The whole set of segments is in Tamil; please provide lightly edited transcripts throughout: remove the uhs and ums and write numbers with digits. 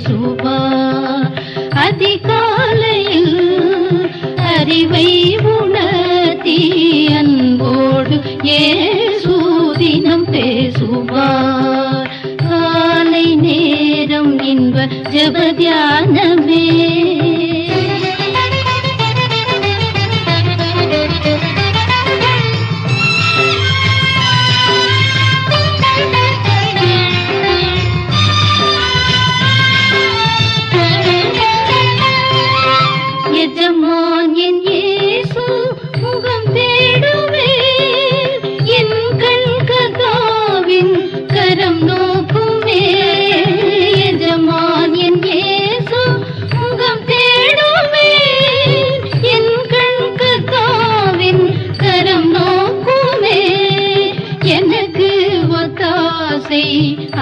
பேசுவார். அதிகாலையில் அறிவை உணர்த்தி அன்போடு இயேசு தினம் பேசுவார். காலை நேரம் இன்ப ஜெப தியானமே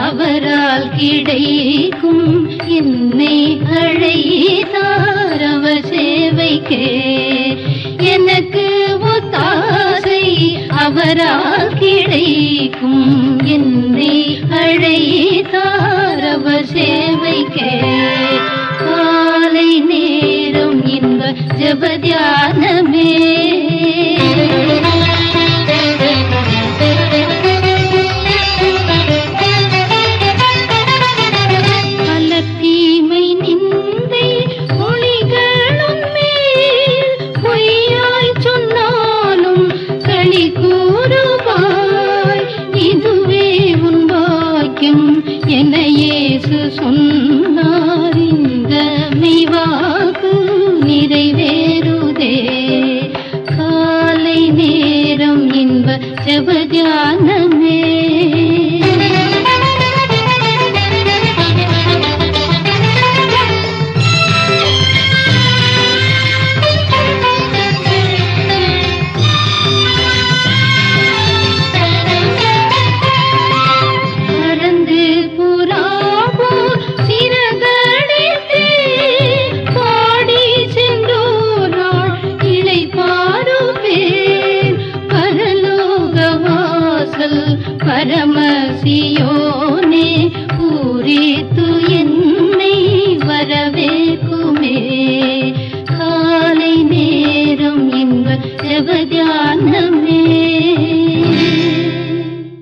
அவரால் கிடைக்கும். என்னை அழைத்தார் அவர் சேவைக்கே. எனக்கு ஒத்தாசை அவரால் கிடைக்கும். என்னை அழைத்தார் அவர் சேவைக்கே. காலை நேரம் இன்ப ஜெப தியானமே என இயேசு சொன்னார். இந்த மெய்வாக்கு நிறைவேறுதே. காலை நேரம் இன்ப ஜெப தியானமே பரமசியோனே பூரித்த